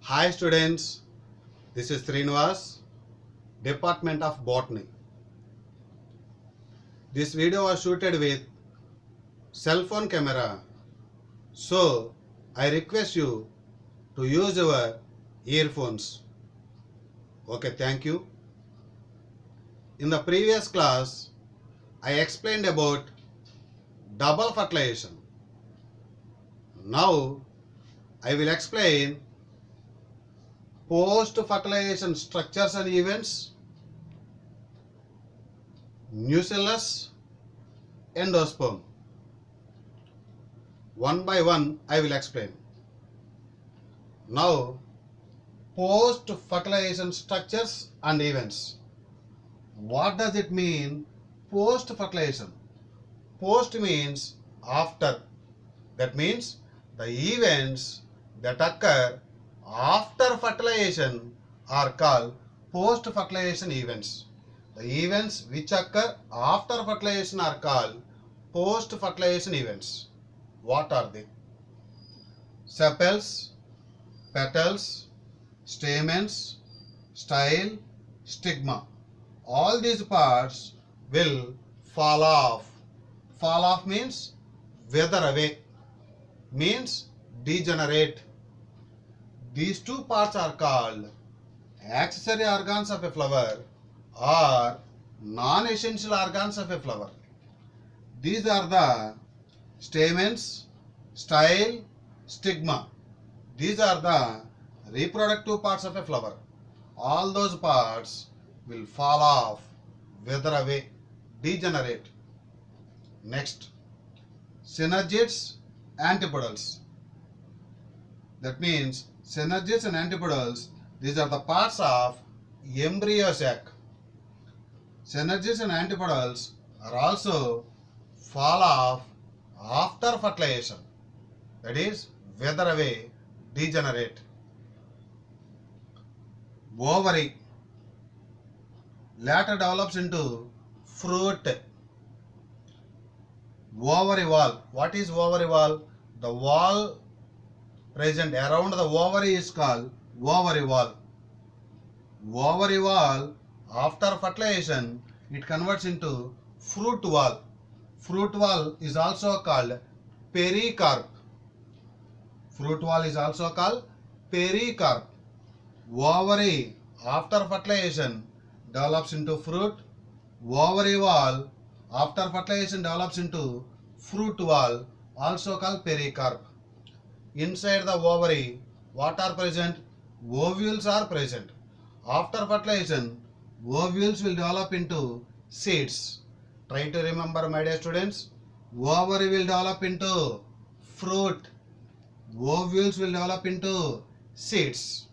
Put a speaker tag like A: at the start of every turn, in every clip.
A: Hi students, this is Srinivas, Department of Botany. This video was shooted with cell phone camera, so I request you to use your earphones. Okay, thank you. In the previous class, I explained about double fertilization. Now, I will explain post-fertilization structures and events, nucellus, endosperm. One by one, I will explain. Now, post-fertilization structures and events. What does it mean, post-fertilization? Post means after. That means the events that occur after fertilization are called post-fertilization events. The events which occur after fertilization are called post-fertilization events. What are they? Sepals, petals, stamens, style, stigma. All these parts will fall off. Fall off means wither away, means degenerate. These two parts are called accessory organs of a flower or non-essential organs of a flower. These are the stamens, style, stigma. These are the reproductive parts of a flower. All those parts will fall off, wither away, degenerate. Next, synergids, antipodals. That means synergids and antipodals, these are the parts of embryo sac. Synergids and antipodals are also fall off after fertilization. That is, wither away, degenerate. Ovary later develops into fruit. Ovary wall. What is ovary wall? The wall present around the ovary is called ovary wall. Ovary wall, after fertilization, it converts into fruit wall. Fruit wall is also called pericarp. Fruit wall is also called pericarp. Ovary, after fertilization, develops into fruit. Ovary wall, after fertilization, develops into fruit wall, also called pericarp. Inside the ovary, what are present? Ovules are present. After fertilization, ovules will develop into seeds. Try to remember, my dear students. Ovary will develop into fruit. Ovules will develop into seeds.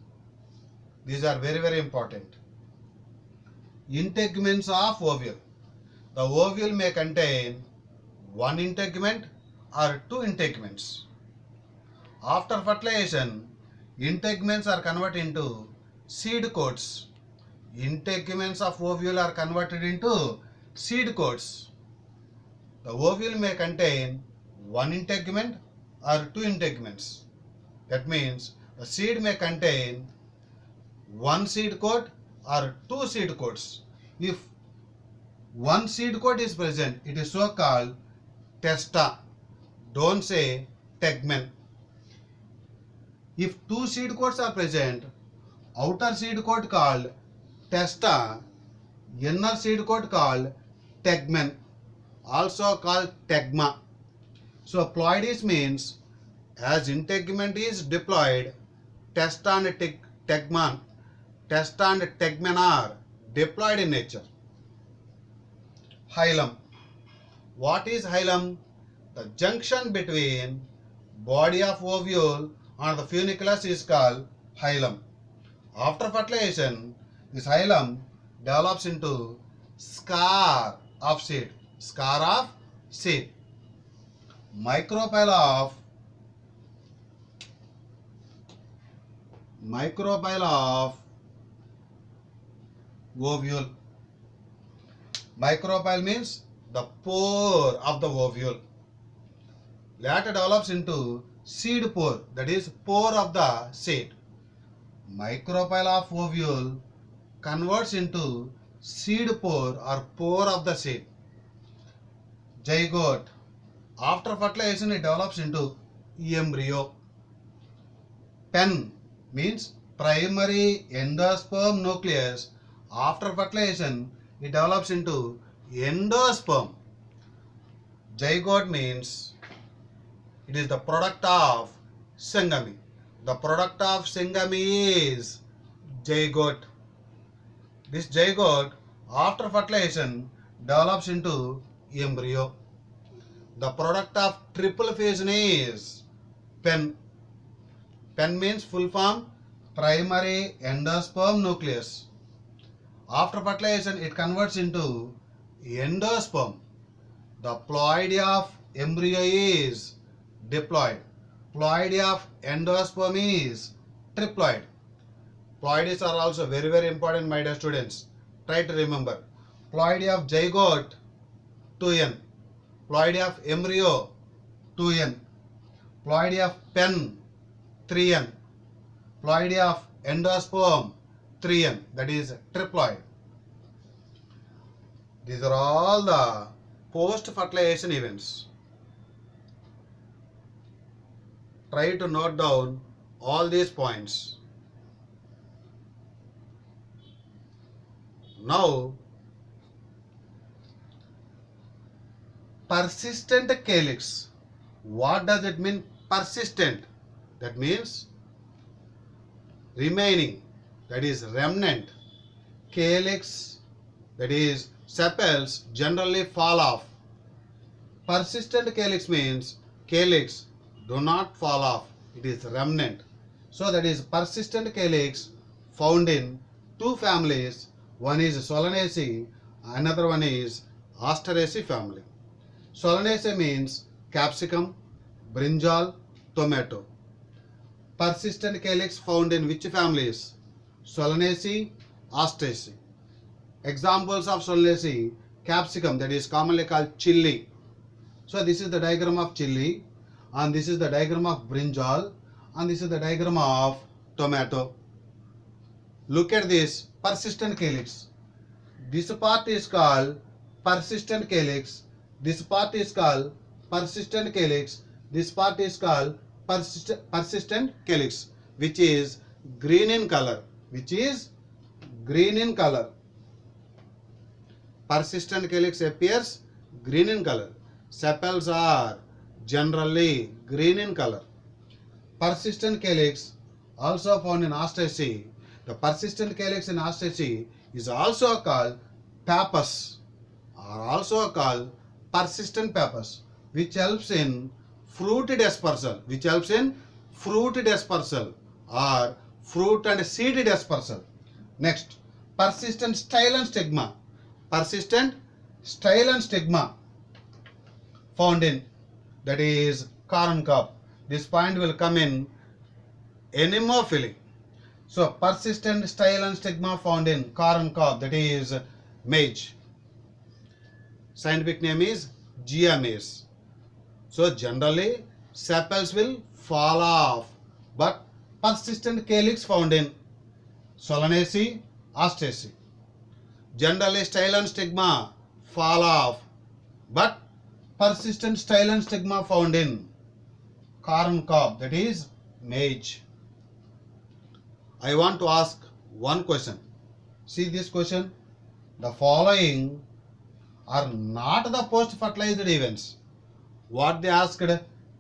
A: These are very, very important. Integuments of ovule. The ovule may contain one integument or two integuments. After fertilization, integuments are converted into seed coats. Integuments of ovule are converted into seed coats. The ovule may contain one integument or two integuments. That means the seed may contain one seed coat or two seed coats. If one seed coat is present, it is so called testa. Don't say tegmen. If two seed coats are present, outer seed coat called testa, inner seed coat called tegmen, also called tegma. So ploides means as integument is diploid, testa and tegma are diploid in nature. Hilum. What is hilum? The junction between body of ovule and the funiculus is called hilum. After fertilization, this hilum develops into scar of seed. Scar of seed. Micropyle of ovule. Micropyle means the pore of the ovule. Later develops into seed pore, that is pore of the seed. Micropyle of ovule converts into seed pore or pore of the seed. Zygote. After fertilization, it develops into embryo. Pen means primary endosperm nucleus. After fertilization, it develops into endosperm. Zygote means it is the product of syngamy. The product of syngamy is zygote. This zygote, after fertilization, develops into embryo. The product of triple fission is pen. Pen means full form primary endosperm nucleus. After fertilization, it converts into endosperm. The ploidy of embryo is diploid. Ploidy of endosperm is triploid. Ploidies are also very, very important, my dear students. Try to remember. Ploidy of zygote 2n. Ploidy of embryo 2n. Ploidy of pen 3n. Ploidy of endosperm 3n. That is triploid. These are all the post-fertilization events. Try to note down all these points. Now, persistent calyx. What does it mean, persistent? That means remaining, that is remnant. Calyx, that is sepals, generally fall off. Persistent calyx means calyx do not fall off, it is remnant. So that is persistent calyx found in two families. One is Solanaceae, another one is Asteraceae family. Solanaceae means capsicum, brinjal, tomato. Persistent calyx found in which families? Solanaceae, Asteraceae. Examples of Solanaceae: capsicum, that is commonly called chili. So this is the diagram of chili, and this is the diagram of brinjal, and this is the diagram of tomato. Look at this persistent calyx. This part is called persistent calyx. This part is called persistent calyx. This part is called persistent calyx, which is green in color. Which is green in color. Persistent calyx appears green in color. Sepals are generally green in color. Persistent calyx also found in Asteraceae. The persistent calyx in Asteraceae is also called pappus, or also called persistent pappus, which helps in fruit dispersal, or fruit and seed dispersal. Next, persistent style and stigma. Persistent style and stigma found in, that is corn cob. This point will come in anemophily. So persistent style and stigma found in corn cob, that is maize. Scientific name is Gia maize. So generally sepals will fall off, but persistent calyx found in Solanaceae, Asteraceae. Generally style and stigma fall off, but persistent style and stigma found in corn cob, that is maize. I want to ask one question. See this question. The following are not the post-fertilized events. What they asked?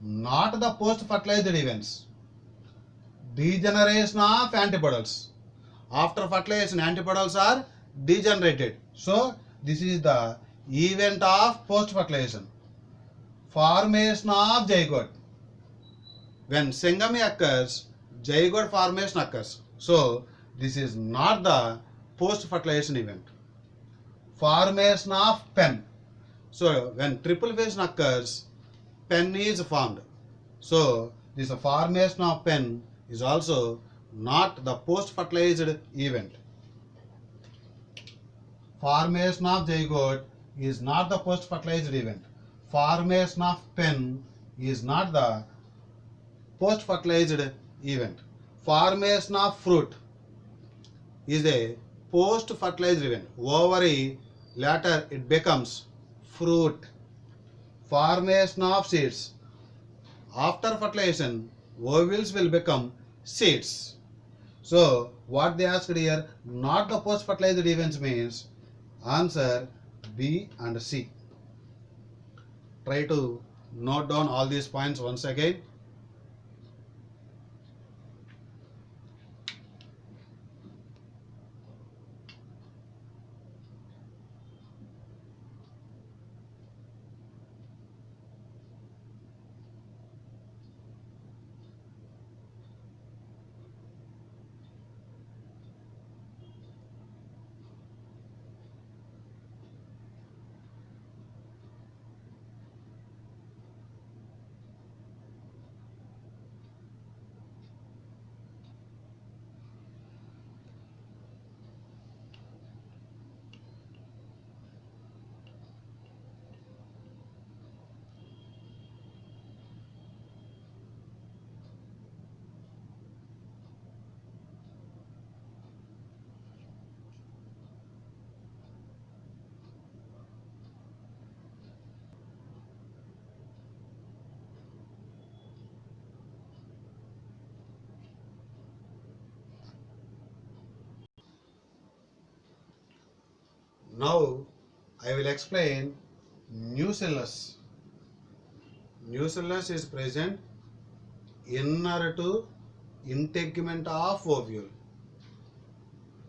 A: Not the post-fertilized events. Degeneration of antibodies. After fertilization, antibodies are degenerated. So this is the event of post-fertilization. Formation of zygote. When syngamy occurs, zygote formation occurs. So this is not the post-fertilization event. Formation of pen. So when triple fission occurs, pen is formed. So this formation of pen is also not the post-fertilized event. Formation of zygote is not the post-fertilized event. Formation of pen is not the post-fertilized event. Formation of fruit. is a post-fertilized event. Ovary, later it becomes fruit. Formation of seeds. After fertilization, ovules will become seeds. So, what they asked here, not the post-fertilized events means answer B and C. Try to note down all these points once again. Now I will explain nucellus. Nucellus is present inner to integument of ovule.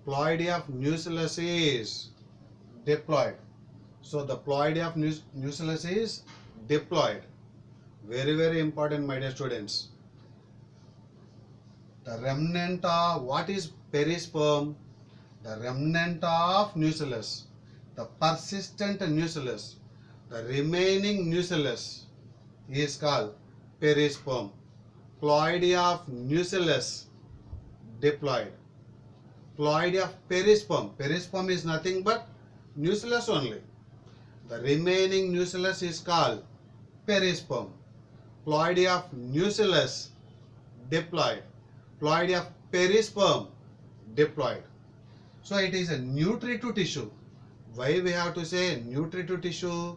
A: Ploidy of nucellus is diploid. So the ploidy of nucellus is diploid. Very, very important, my dear students. The remnant of what is perisperm? The remnant of nucellus. The persistent nucellus. The remaining nucellus is called perisperm. Ploidy of nucellus, diploid. Ploidy of perisperm. Perisperm is nothing but nucellus only. The remaining nucellus is called perisperm. Ploidy of nucellus, diploid. Ploidy of perisperm, diploid. So it is a nutritive tissue. Why we have to say nutritive tissue,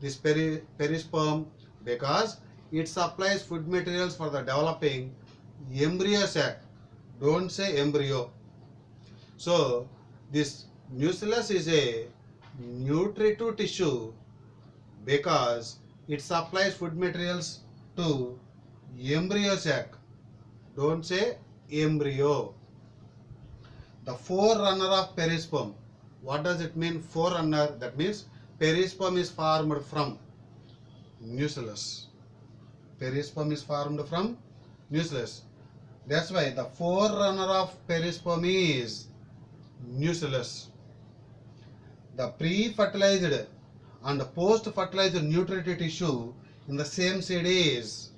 A: this perisperm? Because it supplies food materials for the developing embryo sac. Don't say embryo. So this nucellus is a nutritive tissue because it supplies food materials to embryo sac. Don't say embryo. The forerunner of perisperm. What does it mean, forerunner? That means perisperm is formed from nucellus. Perisperm is formed from nucellus. That's why the forerunner of perisperm is nucellus. The pre-fertilized and post-fertilized nutritive tissue in the same seed is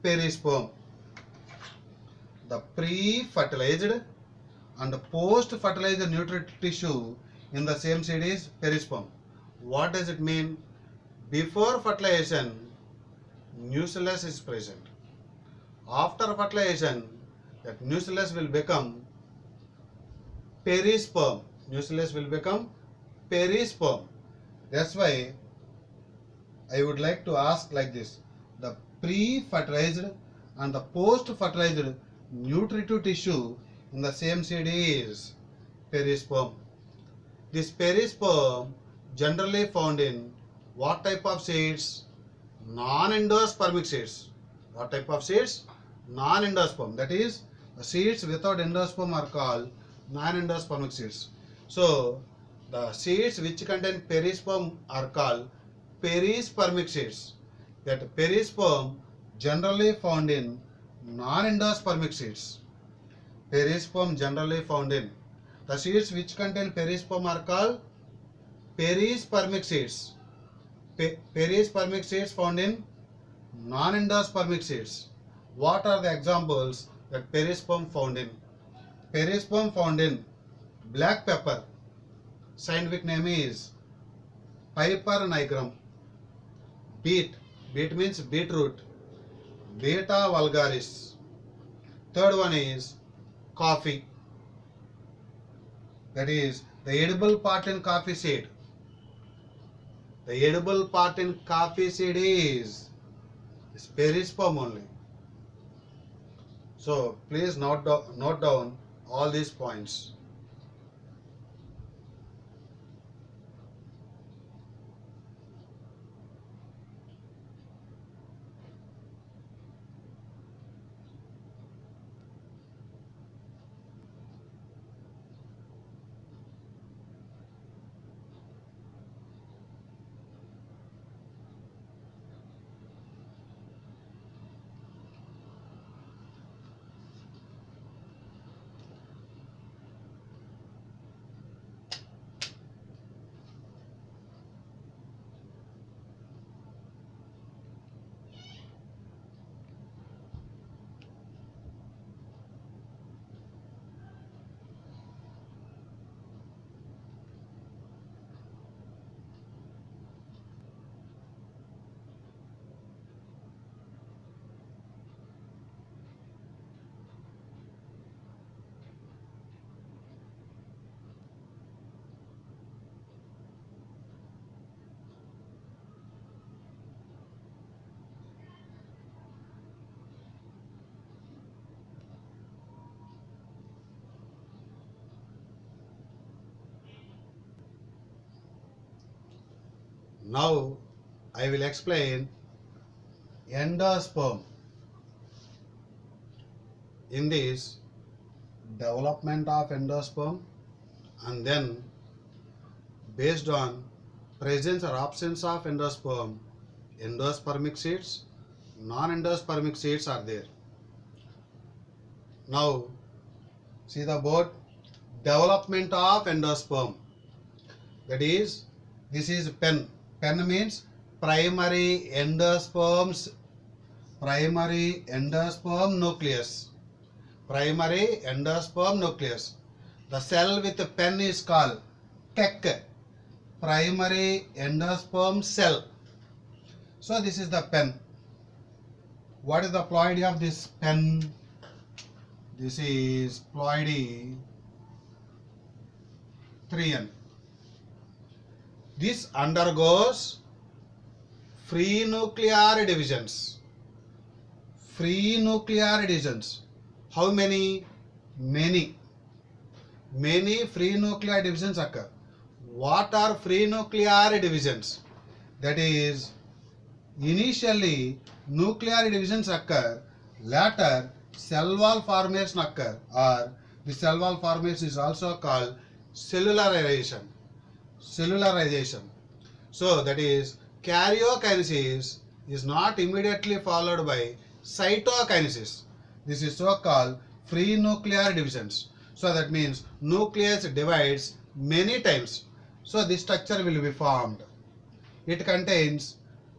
A: perisperm. The pre-fertilized and post-fertilized nutritive tissue in the same seed is perisperm. What does it mean? Before fertilization, nucellus is present. After fertilization, that nucellus will become perisperm. Nucellus will become perisperm. That's why I would like to ask like this. The pre-fertilized and the post-fertilized nutritive tissue in the same seed is perisperm. This perisperm generally found in what type of seeds? Non-endospermic seeds. What type of seeds? Non-endosperm. That is, the seeds without endosperm are called non-endospermic seeds. So, the seeds which contain perisperm are called perispermic seeds. That perisperm generally found in non-endospermic seeds. Perisperm generally found in. The seeds which contain perisperm are called perispermic seeds. Perispermic seeds found in non-endospermic seeds. What are the examples that perisperm found in? Perisperm found in black pepper. Scientific name is Piper nigrum. Beet. Beet means beetroot. Beta vulgaris. Third one is coffee. That is the edible part in coffee seed. The edible part in coffee seed is perisperm only. So please note down all these points. Now I will explain endosperm. In this, development of endosperm, and then based on presence or absence of endosperm, endospermic seeds, non-endospermic seeds are there. Now see the board. Development of endosperm. That is, this is pen. Pen means primary endosperm nucleus. Primary endosperm nucleus. The cell with the pen is called TEC, primary endosperm cell. So this is the pen. What is the ploidy of this pen? This is ploidy 3N. This undergoes free nuclear divisions. Free nuclear divisions. How many? Many. Many free nuclear divisions occur. What are free nuclear divisions? That is, initially nuclear divisions occur, later cell wall formation occur, or the cell wall formation is also called cellularization. Cellularization. So that is, karyokinesis is not immediately followed by cytokinesis. This is so called free nuclear divisions. So that means nucleus divides many times. So this structure will be formed. It contains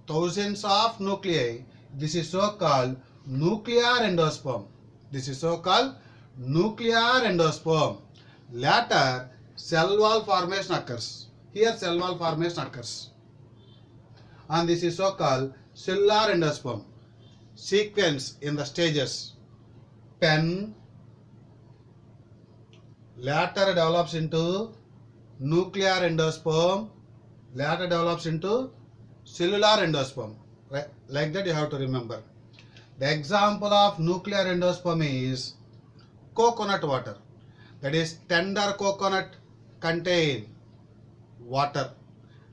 A: thousands of nuclei. This is so called nuclear endosperm. This is so called nuclear endosperm. Later cell wall formation occurs. Here cell wall formation occurs. And this is so called cellular endosperm. Sequence in the stages. Pen later develops into nuclear endosperm, later develops into cellular endosperm. Right? Like that you have to remember. The example of nuclear endosperm is coconut water. That is, tender coconut contain water.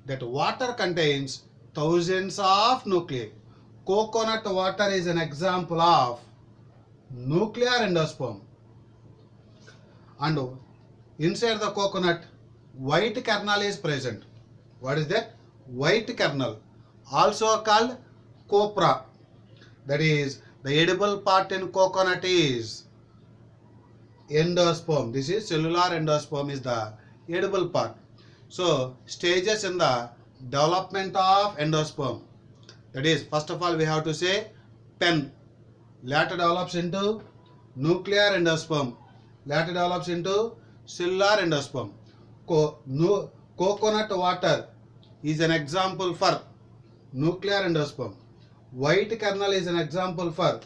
A: That water contains thousands of nuclei. Coconut water is an example of nuclear endosperm. And inside the coconut, white kernel is present. What is that? White kernel, also called copra. That is, the edible part in coconut is endosperm. This is cellular endosperm is the edible part. So stages in the development of endosperm. That is, first of all we have to say pen later develops into nuclear endosperm, later develops into cellular endosperm. Coconut water is an example for nuclear endosperm. White kernel is an example for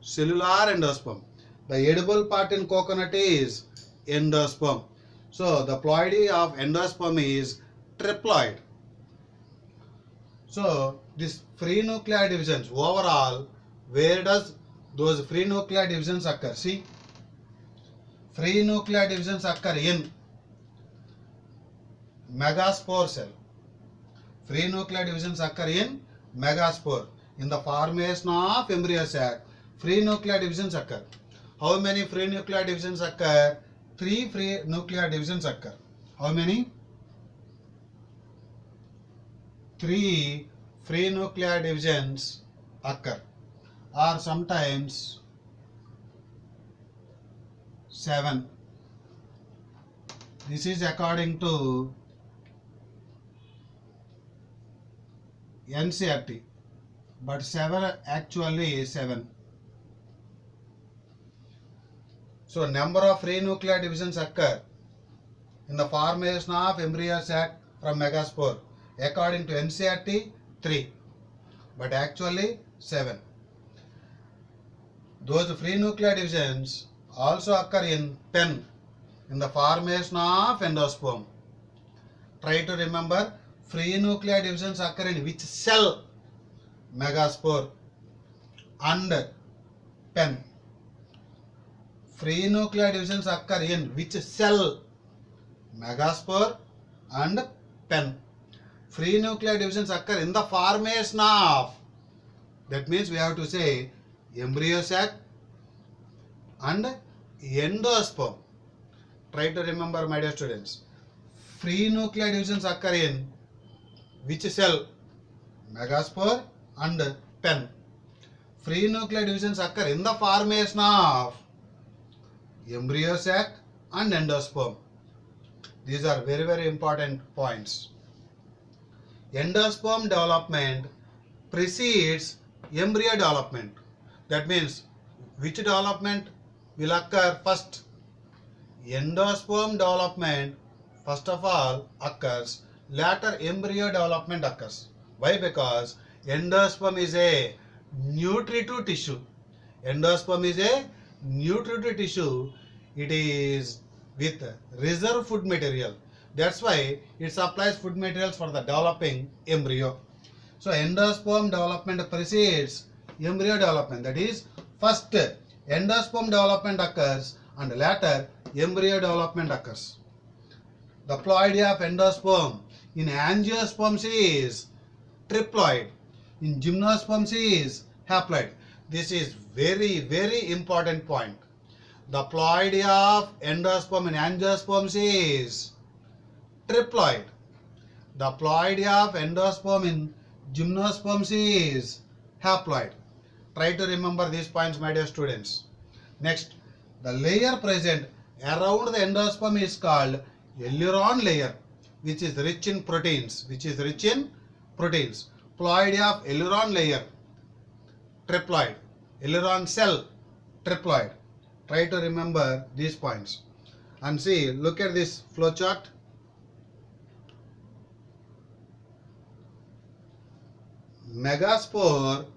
A: cellular endosperm. The edible part in coconut is endosperm. So the ploidy of endosperm is triploid. So this free nuclear divisions overall, where does those free nuclear divisions occur? See, free nuclear divisions occur in megaspore cell. Free nuclear divisions occur in megaspore. In the formation of embryo sac, free nuclear divisions occur. How many free nuclear divisions occur? 3 free nuclear divisions occur. How many? 3 free nuclear divisions occur, or sometimes 7. This is according to NCERT, but 7 actually 7. So number of free nuclear divisions occur in the formation of embryo sac from megaspore according to NCERT 3, but actually 7. Those free nuclear divisions also occur in 10 in the formation of endosperm. Try to remember, free nuclear divisions occur in which cell? Megaspore and pen. Free nuclear divisions occur in which cell? Megaspore and pen. Free nuclear divisions occur in the formation of, that means we have to say embryo sac and endosperm. Try to remember, my dear students. Free nuclear divisions occur in which cell? Megaspore and pen. Free nuclear divisions occur in the formation of embryo sac and endosperm. These are very, very important points. Endosperm development precedes embryo development. That means which development will occur first? Endosperm development first of all occurs, later embryo development occurs. Why? Because endosperm is a nutritive tissue. Endosperm is a nutritive tissue. It is with reserve food material. That's why it supplies food materials for the developing embryo. So endosperm development precedes embryo development. That is, first endosperm development occurs and later embryo development occurs. The ploidy of endosperm in angiosperms is triploid. In gymnosperms is haploid. This is very, very important point. The ploidy of endosperm in angiosperms is triploid. The ploidy of endosperm in gymnosperms is haploid. Try to remember these points, my dear students. Next, the layer present around the endosperm is called aileron layer, which is rich in proteins. Ploidy of aileron layer, triploid. Aileron cell, triploid. Try to remember these points. And see, look at this flow chart. Megaspore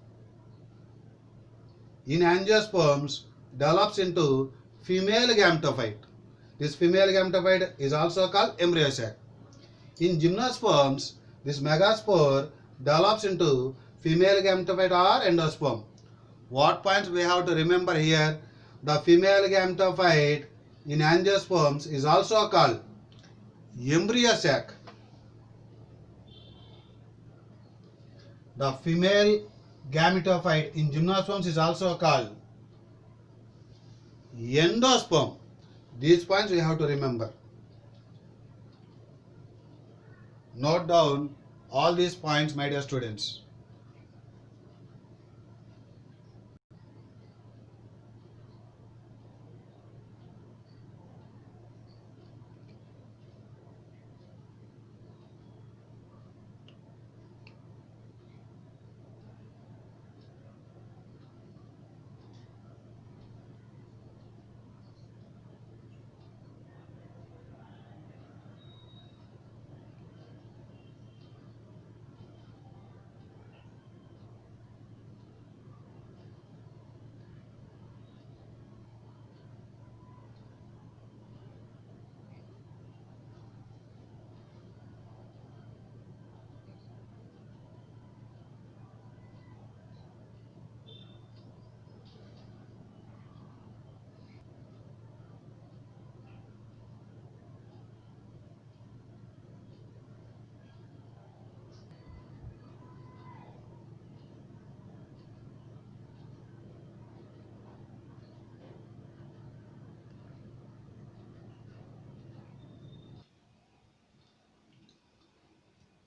A: in angiosperms develops into female gametophyte. This female gametophyte is also called embryo sac. In gymnosperms, this megaspore develops into female gametophyte or endosperm. What points we have to remember here? The female gametophyte in angiosperms is also called embryo sac. The female gametophyte in gymnosperms is also called endosperm. These points we have to remember. Note down all these points, my dear students.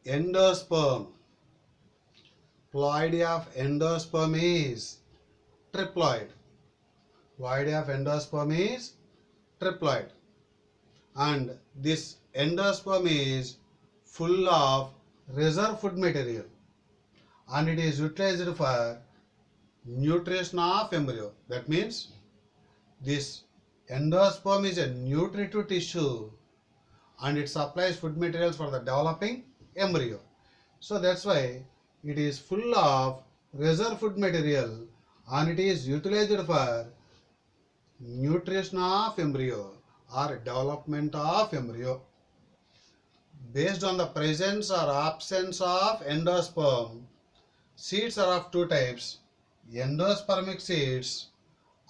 A: endosperm. Ploidy of endosperm is triploid. Ploidy of endosperm is triploid. And this endosperm is full of reserve food material and it is utilized for nutrition of embryo. That means this endosperm is a nutritive tissue and it supplies food materials for the developing embryo. So that's why it is full of reserve food material and it is utilized for nutrition of embryo or development of embryo. Based on the presence or absence of endosperm, seeds are of two types, endospermic seeds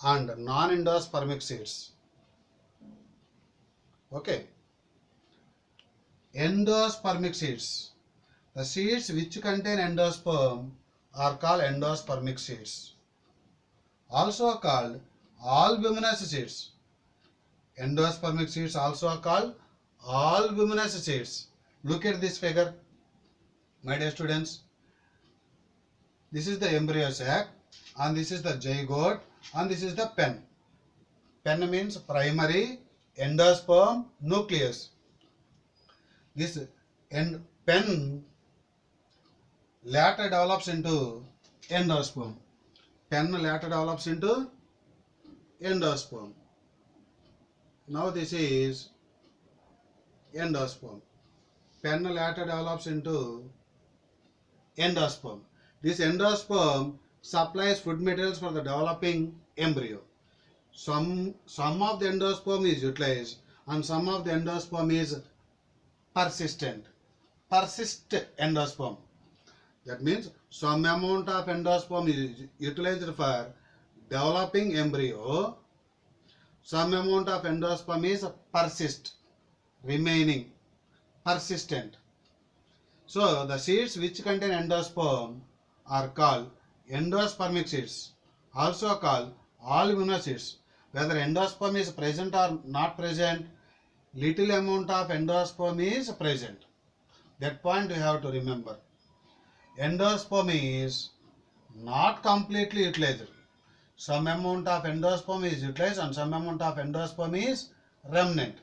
A: and non-endospermic seeds. Okay. Endospermic seeds. The seeds which contain endosperm are called endospermic seeds. Also called albuminous seeds. Endospermic seeds also are called albuminous seeds. Look at this figure, my dear students. This is the embryo sac and this is the zygote and this is the pen. Pen means primary endosperm nucleus. This pen later develops into endosperm. Pen later develops into endosperm. Now this is endosperm. Pen later develops into endosperm. This endosperm supplies food materials for the developing embryo. Some of the endosperm is utilized and some of the endosperm is persistent. Persist endosperm. That means some amount of endosperm is utilized for developing embryo. Some amount of endosperm is remaining, persistent. So the seeds which contain endosperm are called endospermic seeds, also called albuminous seeds. Whether endosperm is present or not present, little amount of endosperm is present. That point you have to remember. Endosperm is not completely utilized. Some amount of endosperm is utilized and some amount of endosperm is remnant.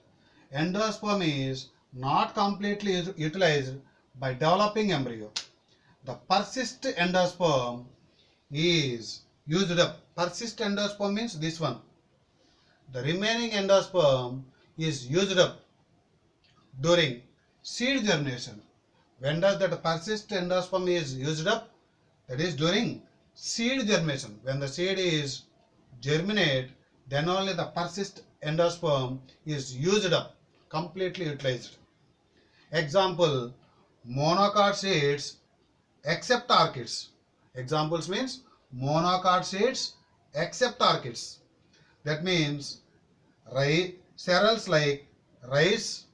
A: Endosperm is not completely utilized by developing embryo. The persist endosperm is used up. Persist endosperm means this one. The remaining endosperm is used up during seed germination. When does that persist endosperm is used up? That is during seed germination. When the seed is germinate, then only the persist endosperm is used up, completely utilized. Example, monocot seeds except orchids. Examples means monocot seeds except orchids. That means cereals like rice,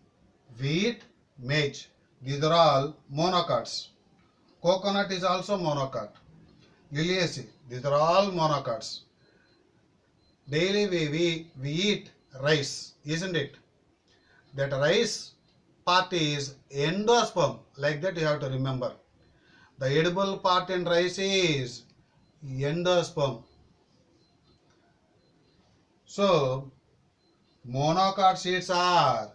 A: wheat, maize. These are all monocots. Coconut is also monocot. Liliaceae, these are all monocots. Daily we eat rice, isn't it? That rice part is endosperm. Like that you have to remember. The edible part in rice is endosperm. So, monocot seeds are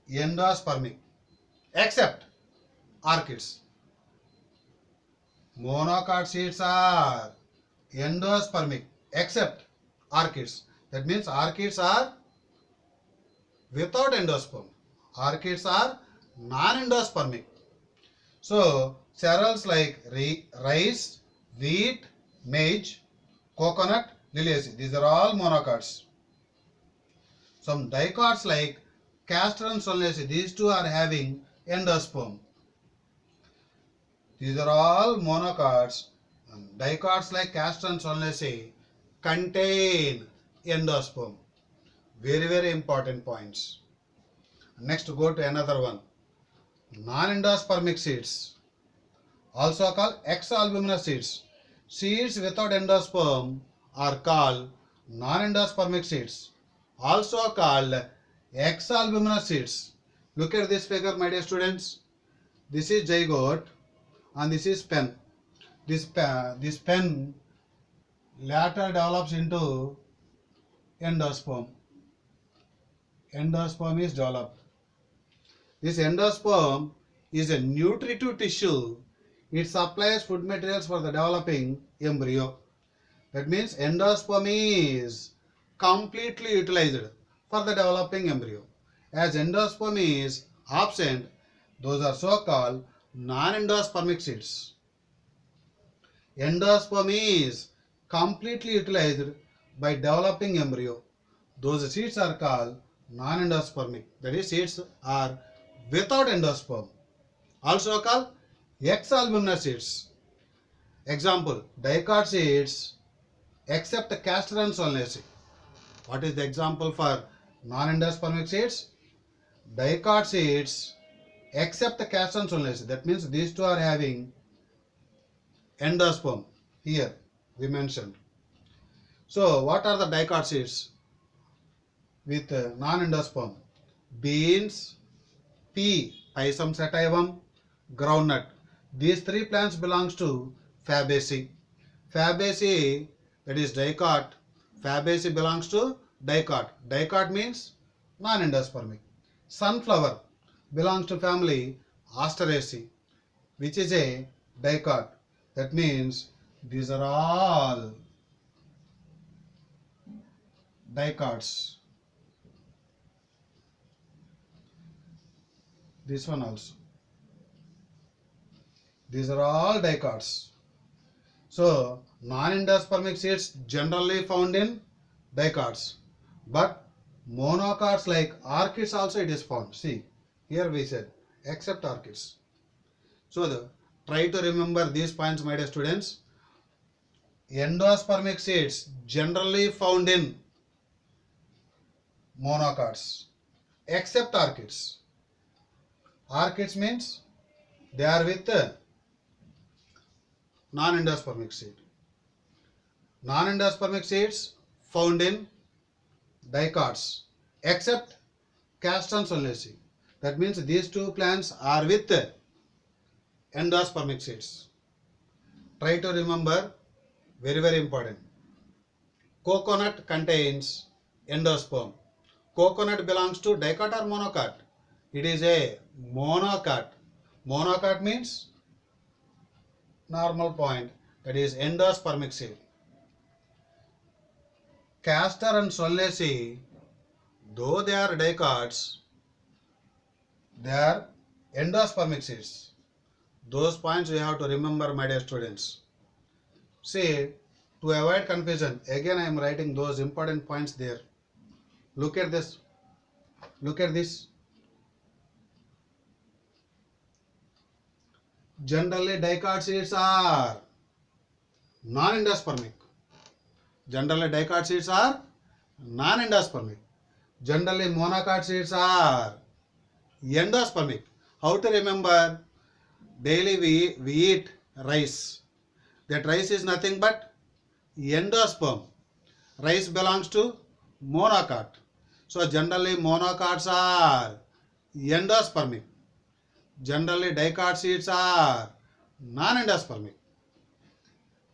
A: endospermic except orchids. Monocot seeds are endospermic except orchids. That means orchids are without endosperm. Orchids are non-endospermic. So, cereals like rice, wheat, maize, coconut, liliaceae. These are all monocots. Some dicots like castor and solanaceae. These two are having endosperm. These are all monocots. And dicots like castor and solanaceae contain endosperm. Very, very important points. Next, go to another one. Non-endospermic seeds, also called exalbuminous seeds. Seeds without endosperm are called non-endospermic seeds, also called exalbuminous seeds. Look at this figure, my dear students. This is zygote and this is pen. This pen later develops into endosperm. Endosperm is developed. This endosperm is a nutritive tissue. It supplies food materials for the developing embryo. That means endosperm is completely utilized for the developing embryo. As endosperm is absent, those are so-called non-endospermic seeds. Endosperm is completely utilized by developing embryo. Those seeds are called non-endospermic. That is, seeds are without endosperm. Also called exalbuminous seeds. Example, dicot seeds except castor and solanaceae. What is the example for non-endospermic seeds? Dicot seeds except castor and solanaceae. That means these two are having endosperm. Here we mentioned. So what are the dicot seeds with non-endosperm? Beans, pea, Pisum sativum, groundnut. These three plants belongs to Fabaceae. Fabaceae, that is dicot. Fabaceae belongs to dicot. Dicot means non-endospermic. Sunflower belongs to family Asteraceae, which is a dicot. That means these are all dicots. This one also. These are all dicots. So non-endospermic seeds generally found in dicots, but monocots like orchids also it is found. See, here we said except orchids. So try to remember these points, my dear students. Endospermic seeds generally found in monocots except orchids. Orchids means they are with non-endospermic seed. Non-endospermic seeds found in dicots except castor and solanaceae. That means these two plants are with endospermic seeds. Try to remember, very very important. Coconut contains endosperm. Coconut belongs to dicot or monocot? It is a monocot. Monocot means normal point, that is endospermic seed. Castor and solanaceae, though they are dicots, they are endospermic seeds. Those points you have to remember, my dear students. See, to avoid confusion, again I am writing those important points there. Look at this. Look at this. Generally dicot seeds are non-endospermic. Generally dicot seeds are non-endospermic. Generally monocot seeds are endospermic. How to remember? Daily we eat rice. That rice is nothing but endosperm. Rice belongs to monocot. So generally monocots are endospermic. Generally dicot seeds are non-endospermic.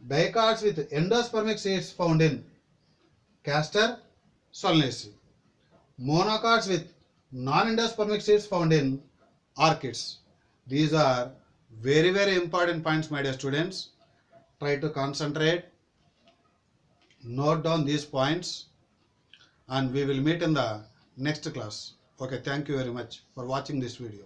A: Dicots with endospermic seeds found in castor, solanaceae. Monocots with non-endospermic seeds found in orchids. These are very very important points, my dear students. Try to concentrate, note down these points, and we will meet in the next class. Okay, thank you very much for watching this video.